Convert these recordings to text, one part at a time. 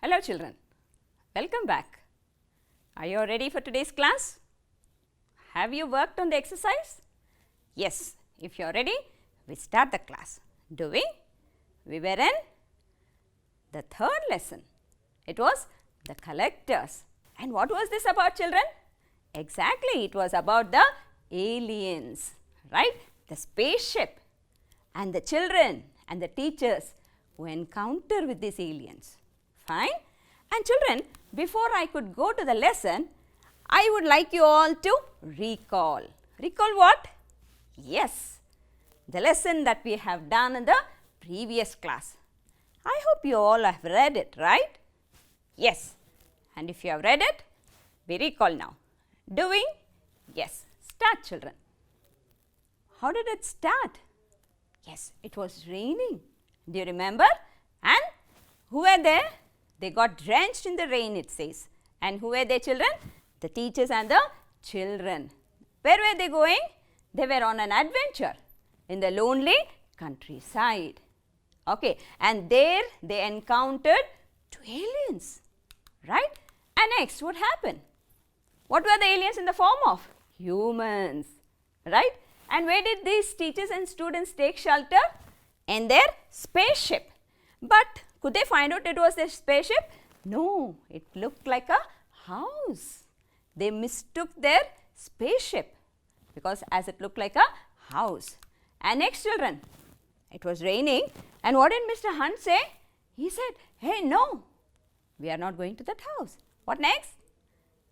Hello children, welcome back. Are you ready for today's class? Have you worked on the exercise? Yes, if you are ready, we start the class. Do we? We were in the third lesson. It was the collectors. And what was this about, children? Exactly, it was about the aliens, right? The spaceship and the children and the teachers who encounter with these aliens. Fine? And children, before I could go to the lesson, I would like you all to recall. Recall what? Yes, the lesson that we have done in the previous class. I hope you all have read it, right? Yes. And if you have read it, we recall now. Doing? Yes. Start, children. How did it start? Yes, it was raining. Do you remember? And who were there? They got drenched in the rain, it says. And who were they, children? The teachers and the children. Where were they going? They were on an adventure in the lonely countryside. Okay, and there they encountered two aliens, right? And next, what happened? What were the aliens in the form of? Humans, right? And where did these teachers and students take shelter? In their spaceship. But could they find out it was their spaceship? No, it looked like a house. They mistook their spaceship because as it looked like a house. And next, children, it was raining. And what did Mr. Hunt say? He said, hey, no, we are not going to that house. What next?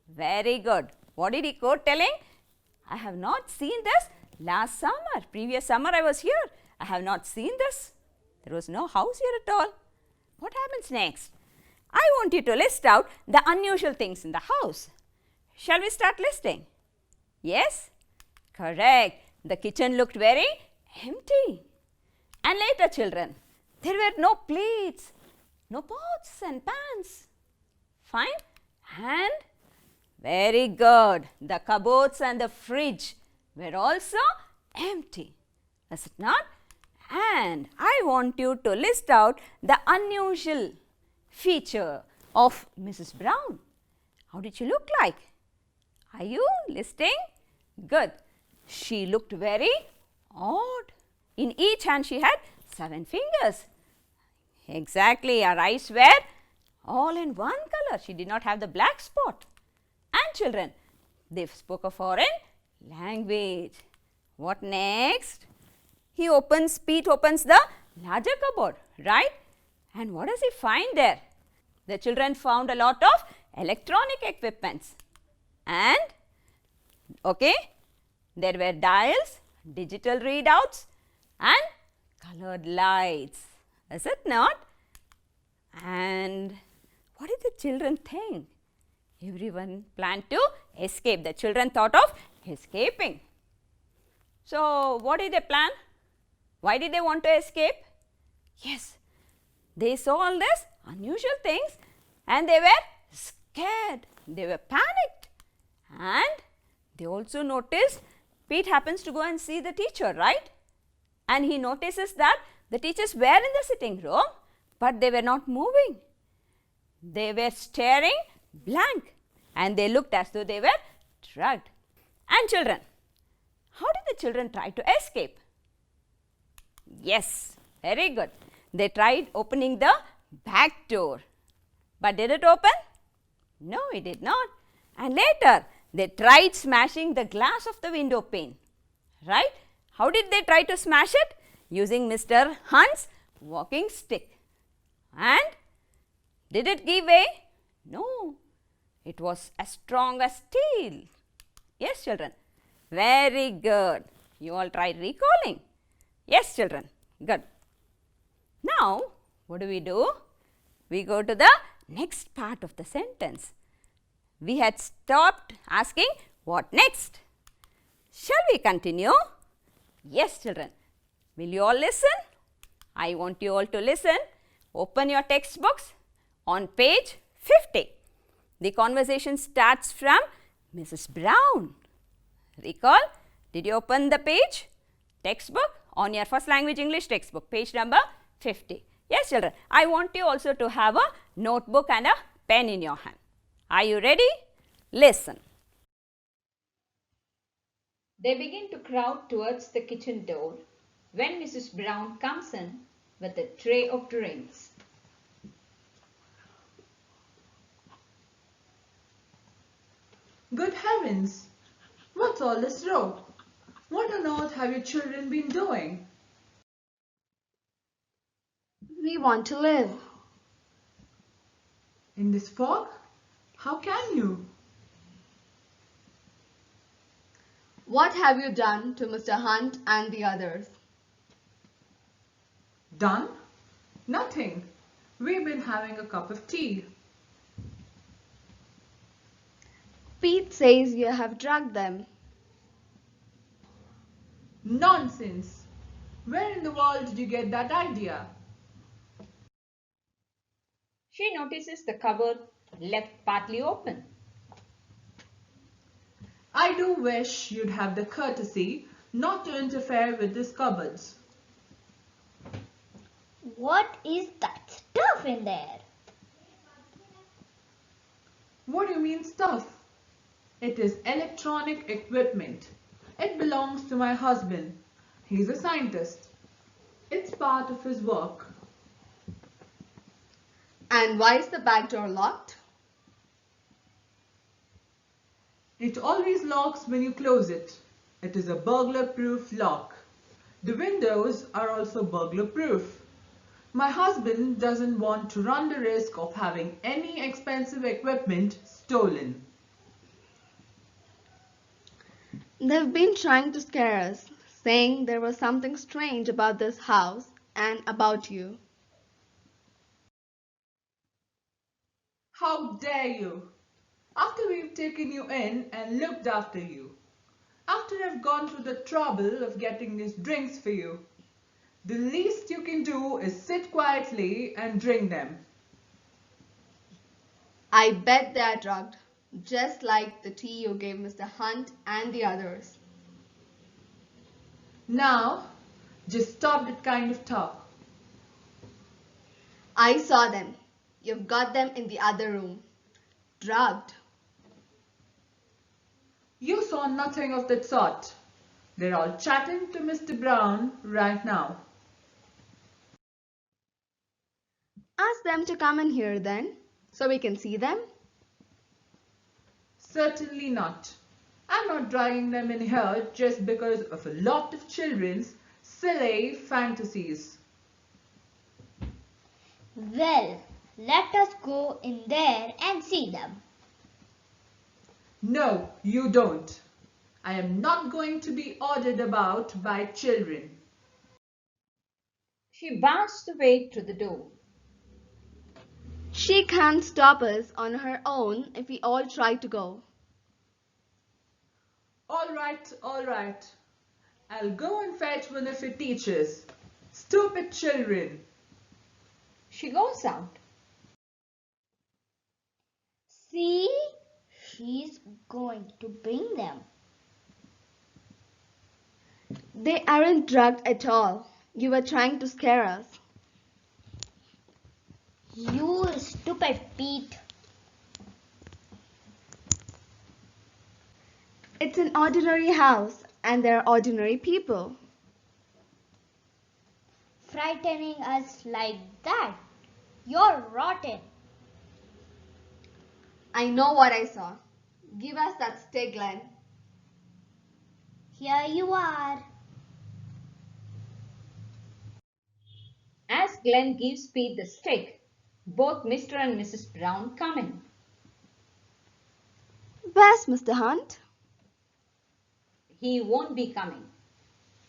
Very good. What did he quote telling? I have not seen this last summer. Previous summer I was here. I have not seen this. There was no house here at all. What happens next? I want you to list out the unusual things in the house. Shall we start listing? Yes? Correct. The kitchen looked very empty. And later, children, there were no plates, no pots and pans. Fine? And very good. The cupboards and the fridge were also empty. Is it not? And I want you to list out the unusual feature of Mrs. Brown. How did she look like? Are you listing? Good. She looked very odd. In each hand she had 7 fingers. Exactly. Her eyes were all in one color. She did not have the black spot. And children, they spoke a foreign language. What next? Pete opens the larger cupboard, right? And what does he find there? The children found a lot of electronic equipments. And, okay, there were dials, digital readouts and colored lights. Is it not? And what did the children think? Everyone planned to escape. The children thought of escaping. So, what did they plan? Why did they want to escape? Yes, they saw all these unusual things and they were scared. They were panicked. And they also noticed Pete happens to go and see the teacher, right? And he notices that the teachers were in the sitting room, but they were not moving. They were staring blank and they looked as though they were drugged. And children, how did the children try to escape? Yes, very good. They tried opening the back door. But did it open? No, it did not. And later, they tried smashing the glass of the window pane. Right? How did they try to smash it? Using Mr. Hunt's walking stick. And did it give way? No, it was as strong as steel. Yes, children. Very good. You all tried recalling. Yes, children. Good. Now, what do? We go to the next part of the sentence. We had stopped asking what next. Shall we continue? Yes, children. Will you all listen? I want you all to listen. Open your textbooks on page 50. The conversation starts from Mrs. Brown. Recall? Did you open the page? Textbook? On your first language English textbook, page number 50. Yes, children, I want you also to have a notebook and a pen in your hand. Are you ready? Listen. They begin to crowd towards the kitchen door when Mrs. Brown comes in with a tray of drinks. Good heavens! What's all this row? What on earth have your children been doing? We want to live. In this fog? How can you? What have you done to Mr. Hunt and the others? Done? Nothing. We've been having a cup of tea. Pete says you have drugged them. Nonsense! Where in the world did you get that idea? She notices the cupboard left partly open. I do wish you'd have the courtesy not to interfere with these cupboards. What is that stuff in there? What do you mean stuff? It is electronic equipment. It belongs to my husband. He's a scientist. It's part of his work. And why is the back door locked? It always locks when you close it. It is a burglar-proof lock. The windows are also burglar-proof. My husband doesn't want to run the risk of having any expensive equipment stolen. They've been trying to scare us, saying there was something strange about this house and about you. How dare you? After we've taken you in and looked after you. After I've gone through the trouble of getting these drinks for you. The least you can do is sit quietly and drink them. I bet they are drugged, just like the tea you gave Mr. Hunt and the others. Now, just stop that kind of talk. I saw them. You've got them in the other room. Drugged. You saw nothing of that sort. They're all chatting to Mr. Brown right now. Ask them to come in here then, so we can see them. Certainly not. I'm not dragging them in here just because of a lot of children's silly fantasies. Well, let us go in there and see them. No, you don't. I am not going to be ordered about by children. She bounced away to the door. She can't stop us on her own if we all try to go. All right, all right. I'll go and fetch one of your teachers. Stupid children. She goes out. See? She's going to bring them. They aren't drugged at all. You were trying to scare us. You stupid Pete. It's an ordinary house and there are ordinary people. Frightening us like that. You're rotten. I know what I saw. Give us that stick, Glenn. Here you are. As Glenn gives Pete the stick, both Mr. and Mrs. Brown come in. Where's Mr. Hunt? He won't be coming.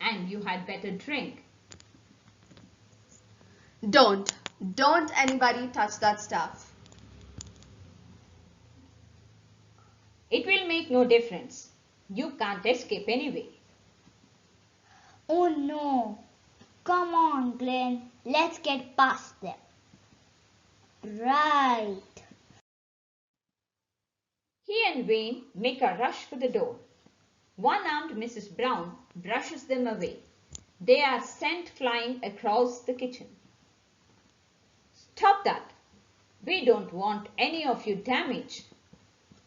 And you had better drink. Don't anybody touch that stuff. It will make no difference. You can't escape anyway. Oh no. Come on, Glenn. Let's get past them. Right. He and Wayne make a rush for the door. One-armed Mrs. Brown brushes them away. They are sent flying across the kitchen. Stop that. We don't want any of you damaged.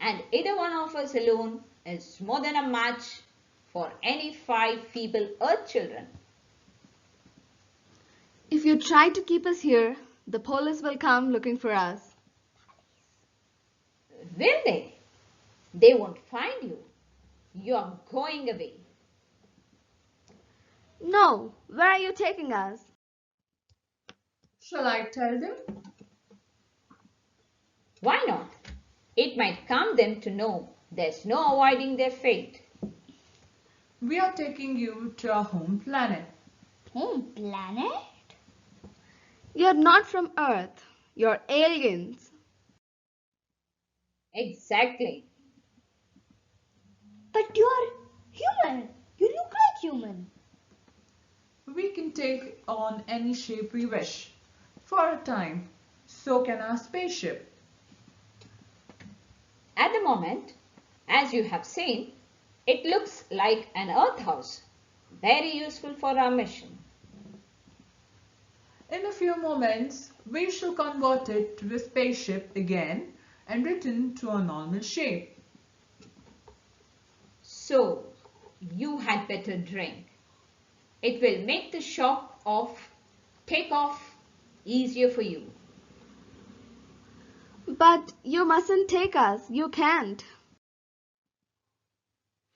And either one of us alone is more than a match for any 5 feeble earth children. If you try to keep us here, the police will come looking for us. Will they? They won't find you. You are going away. No, where are you taking us? Shall I tell them? Why not? It might calm them to know there's no avoiding their fate. We are taking you to our home planet. Home planet? You're not from Earth. You're aliens. Exactly. But you're human. You look like human. We can take on any shape we wish. For a time. So can our spaceship. At the moment, as you have seen, it looks like an earth house. Very useful for our mission. In a few moments, we shall convert it to a spaceship again and return to our normal shape. So, you had better drink. It will make the shock of takeoff easier for you. But you mustn't take us. You can't.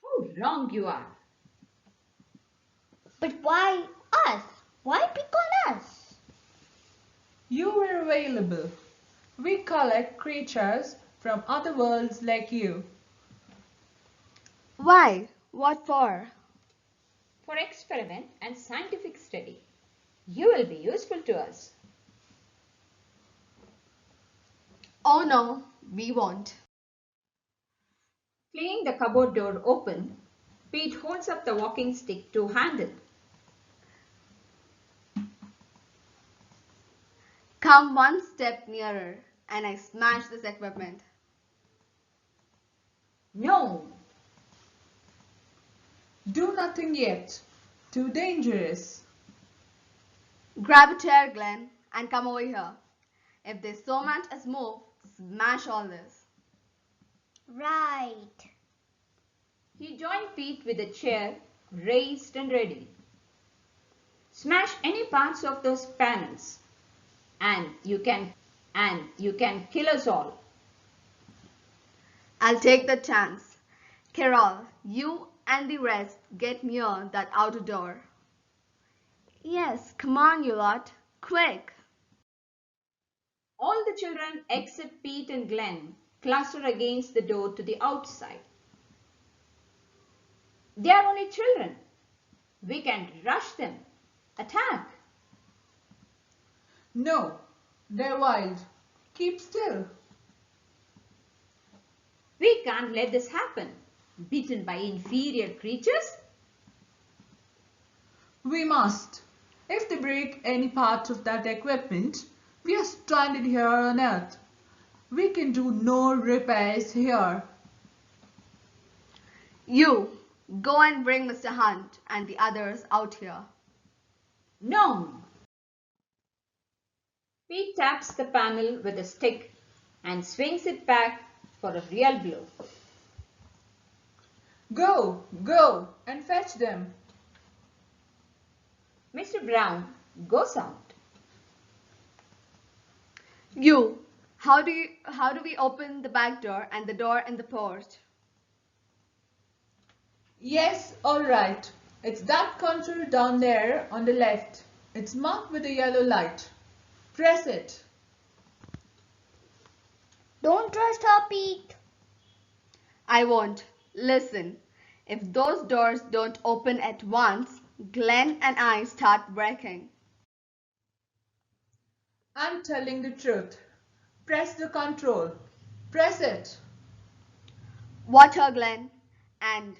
How wrong you are. But why us? Why pick on us? You were available. We collect creatures from other worlds like you. Why? What for? For experiment and scientific study. You will be useful to us. Oh no, we won't. Playing the cupboard door open, Pete holds up the walking stick to handle. Come one step nearer and I smash this equipment. No, Do nothing yet. Too dangerous. Grab a chair, Glenn, and come over here. If they so much as move, smash all this. Right. he joined Pete with a chair raised and ready. Smash any parts of those panels, and you can kill us all. I'll take the chance. Carol, you and the rest get near that outer door. Yes, come on, you lot. Quick. All the children except Pete and Glenn cluster against the door to the outside. They are only children. We can't rush them. Attack. No, they're wild. Keep still. We can't let this happen. Beaten by inferior creatures? We must. If they break any part of that equipment, we are stranded here on Earth. We can do no repairs here. You, go and bring Mr. Hunt and the others out here. No. Pete taps the panel with a stick and swings it back for a real blow. Go, and fetch them. Mr. Brown goes out. You, how do we open the back door and the door in the porch? Yes, all right. It's that control down there on the left. It's marked with a yellow light. Press it. Don't trust her, Pete. I won't. Listen, if those doors don't open at once, Glenn and I start breaking. I'm telling the truth. Press the control. Press it. Watch her, Glenn. And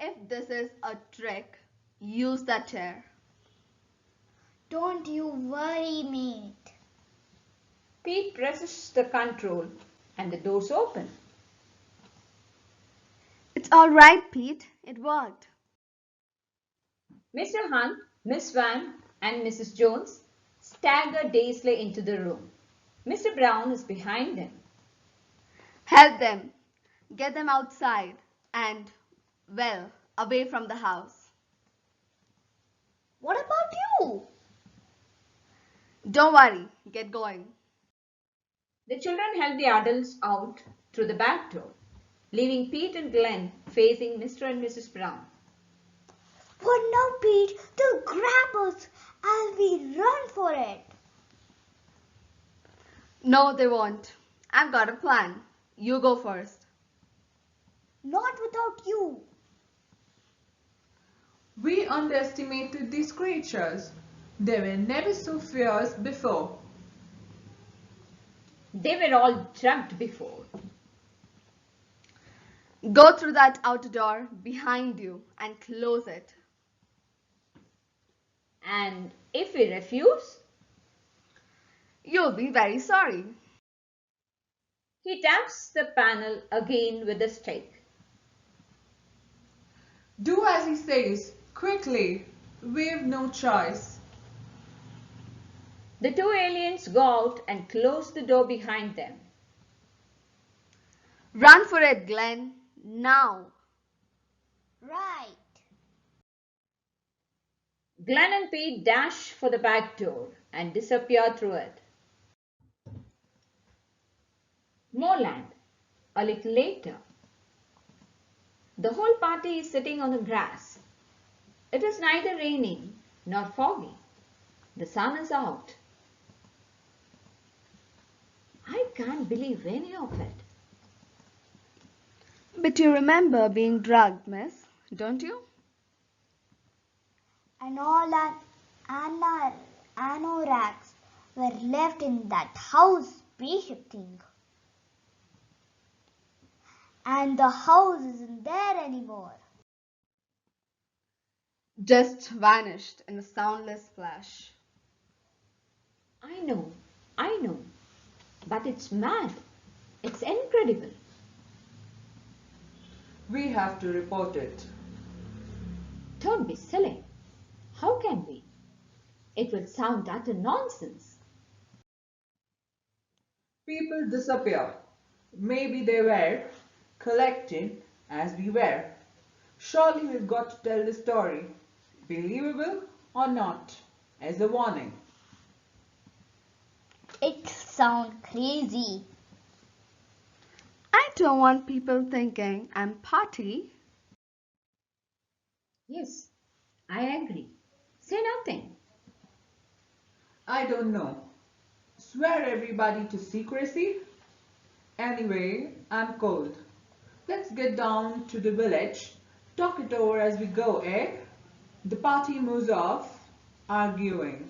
if this is a trick, use that chair. Don't you worry, mate. Pete presses the control and the doors open. It's all right, Pete. It worked. Mr. Hunt, Miss Van, and Mrs. Jones stagger dazedly into the room. Mr. Brown is behind them. Help them. Get them outside and, well, away from the house. What about you? Don't worry, get going. The children help the adults out through the back door, leaving Pete and Glenn facing Mr. and Mrs. Brown. What now, Pete? They'll grab us as we run for it. No, they won't. I've got a plan. You go first. Not without you. We underestimated these creatures. They were never so fierce before. They were all drugged before. Go through that outer door behind you and close it. And if we refuse, You'll be very sorry. he taps the panel again with a stick. Do as he says, quickly. We've no choice. The two aliens go out and close the door behind them. Run for it, Glenn. Now. Right. Glenn and Pete dash for the back door and disappear through it. Moorland, a little later. The whole party is sitting on the grass. It is neither raining nor foggy. The sun is out. I can't believe any of it. But you remember being drugged, miss, don't you? And all our anoraks were left in that house spaceship thing. And the house isn't there anymore. Just vanished in a soundless flash. I know. But it's mad. It's incredible. We have to report it. Don't be silly. How can we? It will sound utter nonsense. People disappear. Maybe they were collected as we were. Surely we've got to tell the story, believable or not, as a warning. It sounds crazy. I don't want people thinking I'm party. Yes, I agree. Say nothing. I don't know. Swear everybody to secrecy? Anyway, I'm cold. Let's get down to the village, talk it over as we go, eh? The party moves off, arguing.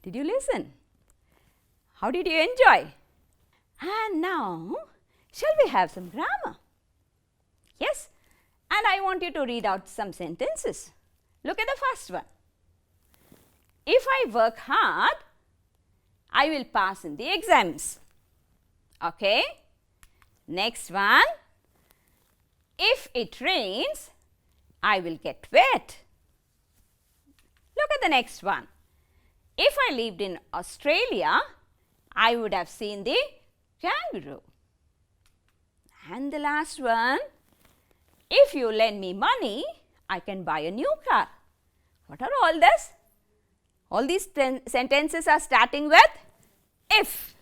Did you listen? How did you enjoy? And now, shall we have some grammar? Yes, and I want you to read out some sentences. Look at the first one. If I work hard, I will pass in the exams. Okay. Next one. If it rains, I will get wet. Look at the next one. If I lived in Australia, I would have seen the kangaroo. And the last one. If you lend me money, I can buy a new car. What are all this? All these sentences are starting with if,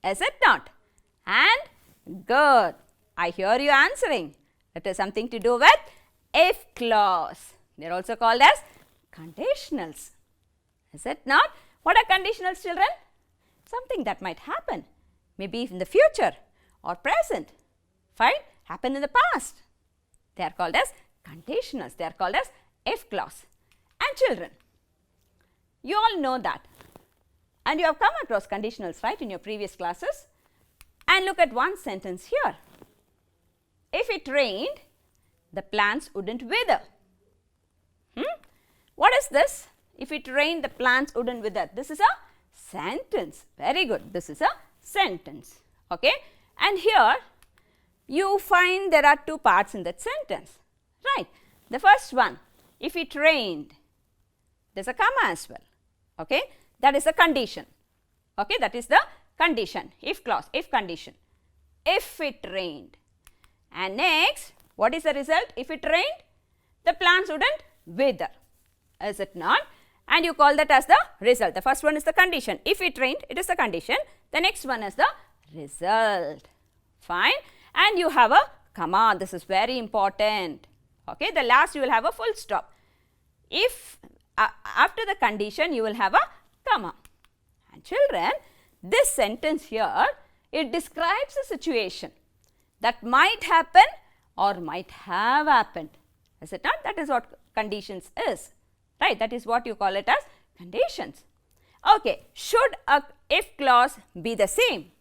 is it not? And good. I hear you answering. It is something to do with if clause. They are also called as conditionals. Is it not? What are conditionals, children? Something that might happen, maybe in the future or present. Fine? Happen in the past. They are called as conditionals. They are called as if clause. And children, you all know that. And you have come across conditionals, right, in your previous classes. And look at one sentence here. If it rained, the plants wouldn't wither. What is this? If it rained, the plants wouldn't wither. This is a sentence. Very good. This is a sentence. Okay. And here you find there are two parts in that sentence. Right. The first one, if it rained, there's a comma as well. Okay, that is the condition. Okay, that is the condition, if clause, if condition. If it rained. And next, what is the result? If it rained, the plants wouldn't wither, is it not? And you call that as the result. The first one is the condition. If it rained, it is the condition. The next one is the result. Fine. And you have a comma. This is very important. Okay, the last you will have a full stop. If after the condition you will have a comma. And children, this sentence here, it describes a situation that might happen or might have happened. Is it not? That is what conditions is. Right? That is what you call it as conditions. Okay. Should a if clause be the same?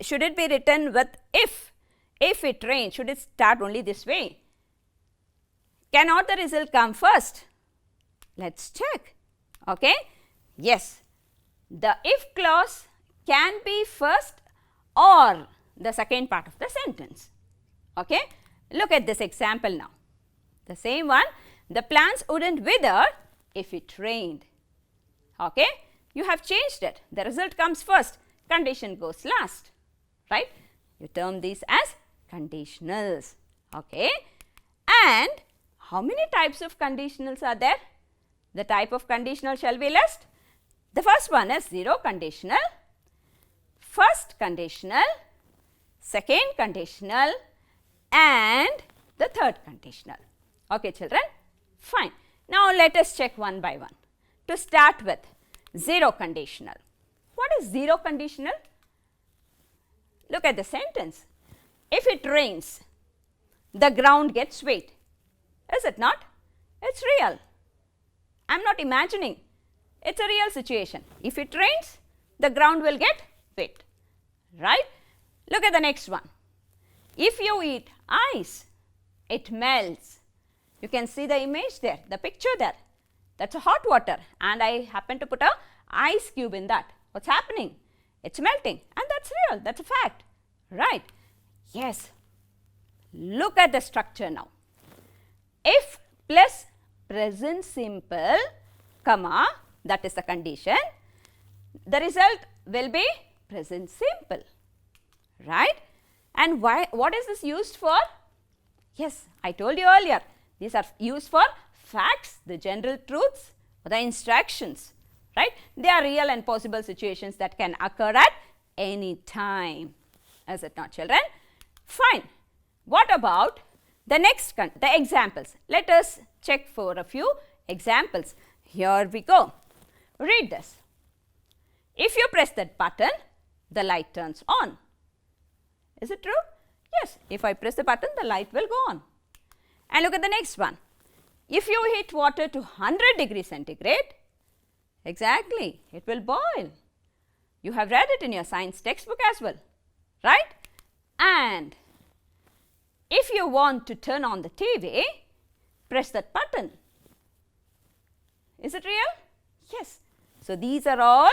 Should it be written with if? If it rains, should it start only this way? Cannot the result come first? Let's check. Okay. Yes. The if clause can be first or the second part of the sentence. Okay. Look at this example now. The same one. The plants wouldn't wither if it rained. Okay. You have changed it. The result comes first. Condition goes last. Right. You term these as conditionals. Okay. And how many types of conditionals are there? The type of conditional shall be list. The first one is zero conditional, first conditional, second conditional and the third conditional. Okay, children? Fine. Now, let us check one by one. To start with, zero conditional. What is zero conditional? Look at the sentence. If it rains, the ground gets wet. Is it not? It's real. I am not imagining. It's a real situation. If it rains, the ground will get wet. Right? Look at the next one. If you eat ice, it melts. You can see the image there, the picture there. That's a hot water and I happen to put a ice cube in that. What's happening? It's melting and that's real. That's a fact. Right? Yes. Look at the structure now. If plus present simple, comma, that is the condition, the result will be present simple. Right? And why? What is this used for? Yes, I told you earlier. These are used for facts, the general truths, or the instructions. Right? They are real and possible situations that can occur at any time. Is it not, children? Fine. What about the next the examples? Let us check for a few examples. Here we go. Read this. If you press that button, the light turns on. Is it true? Yes. If I press the button, the light will go on. And look at the next one. If you heat water to 100 degrees centigrade, exactly, it will boil. You have read it in your science textbook as well. Right? And if you want to turn on the TV, press that button. Is it real? Yes. So, these are all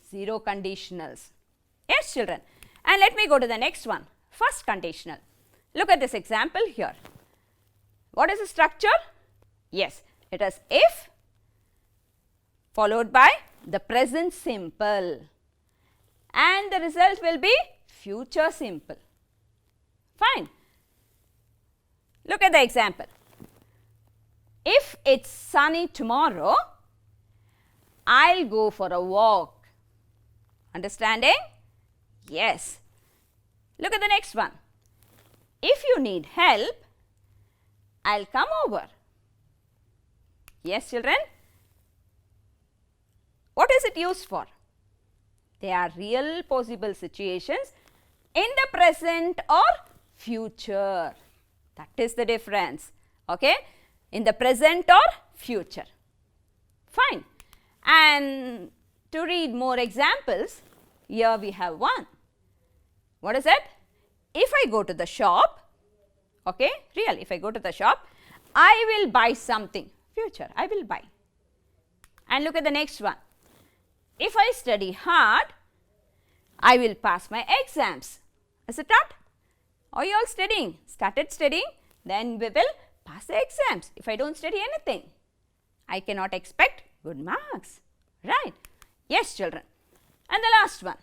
zero conditionals. Yes, children. And let me go to the next one, first conditional. Look at this example here. What is the structure? Yes, it is if followed by the present simple and the result will be future simple. Fine. Look at the example. If it's sunny tomorrow, I'll go for a walk. Understanding? Yes. Look at the next one. If you need help, I'll come over. Yes, children? What is it used for? They are real possible situations in the present or future. That is the difference. Okay? In the present or future. Fine. And to read more examples, here we have one. What is it? If I go to the shop, okay, real, if I go to the shop, I will buy something. Future, I will buy. And look at the next one. If I study hard, I will pass my exams. Is it not? Are you all studying? Started studying? Then we will pass the exams. If I don't study anything, I cannot expect good marks. Right? Yes, children. And the last one.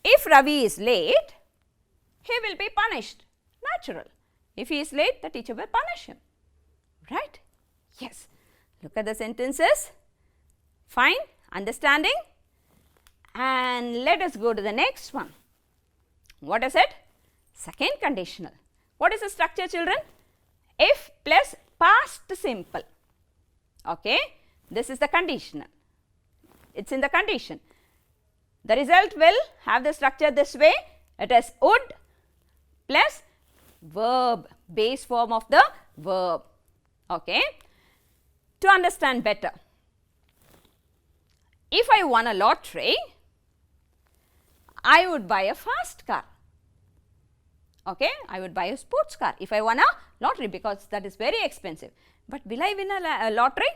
If Ravi is late, he will be punished. Natural. If he is late, the teacher will punish him. Right? Yes. Look at the sentences. Fine. Understanding. And let us go to the next one. What is it? Second conditional. What is the structure, children? If plus past simple. Okay. This is the conditional. It's in the condition. The result will have the structure this way. It is would plus verb, base form of the verb. Okay. To understand better, if I won a lottery, I would buy a fast car. Okay, I would buy a sports car if I won a lottery, because that is very expensive. But will I win a lottery?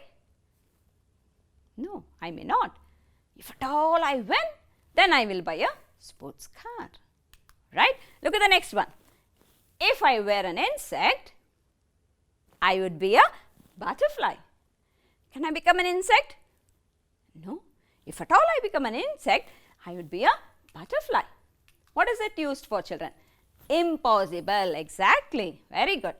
No, I may not. If at all I win, then I will buy a sports car. Right? Look at the next one. If I were an insect, I would be a butterfly. Can I become an insect? No. If at all I become an insect, I would be a butterfly. What is it used for, children? Impossible. Exactly. Very good.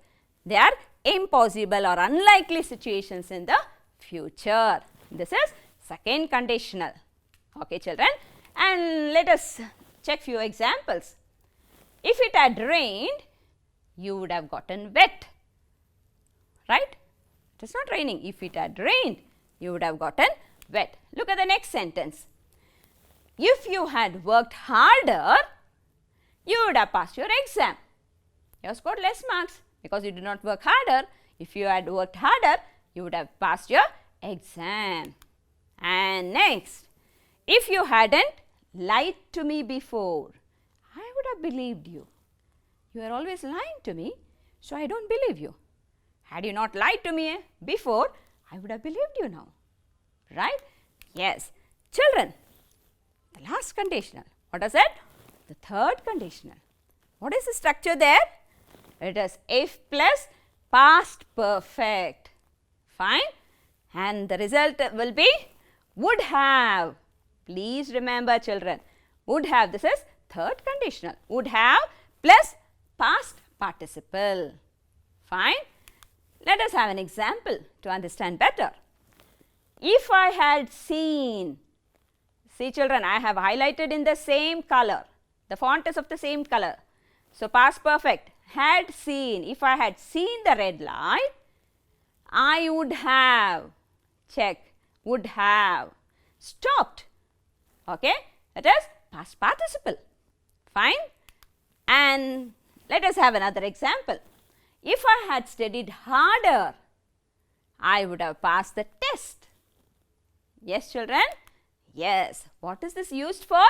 They are impossible or unlikely situations in the future. This is second conditional. Okay, children. And let us check few examples. If it had rained, you would have gotten wet. Right? It is not raining. If it had rained, you would have gotten wet. Look at the next sentence. If you had worked harder, you would have passed your exam. You have scored less marks because you did not work harder. If you had worked harder, you would have passed your exam. And next, if you hadn't lied to me before, I would have believed you. You are always lying to me, so I don't believe you. Had you not lied to me before, I would have believed you now. Right? Yes. Children, the last conditional. What is it? The third conditional. What is the structure there? It is if plus past perfect. Fine. And the result will be would have. Please remember, children. Would have. This is third conditional. Would have plus past participle. Fine. Let us have an example to understand better. If I had seen, see children, I have highlighted in the same color. The font is of the same color. So, past perfect, had seen. If I had seen the red light, I would have, check, would have stopped. Okay, that is past participle. Fine. And let us have another example. If I had studied harder, I would have passed the test. Yes, children? Yes. What is this used for?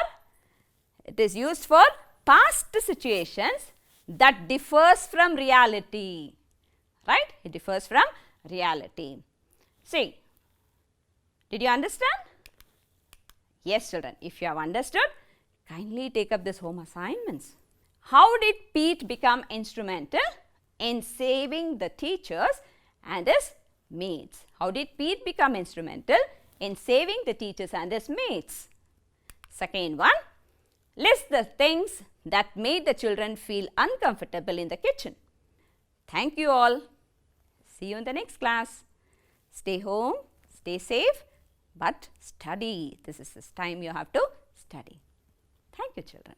It is used for past situations that differs from reality. Right? It differs from reality. See, did you understand? Yes, children. If you have understood, kindly take up this home assignments. How did Pete become instrumental in saving the teachers and his mates? How did Pete become instrumental in saving the teachers and his mates? Second one, list the things that made the children feel uncomfortable in the kitchen. Thank you all. See you in the next class. Stay home, stay safe, but study. This is the time you have to study. Thank you, children.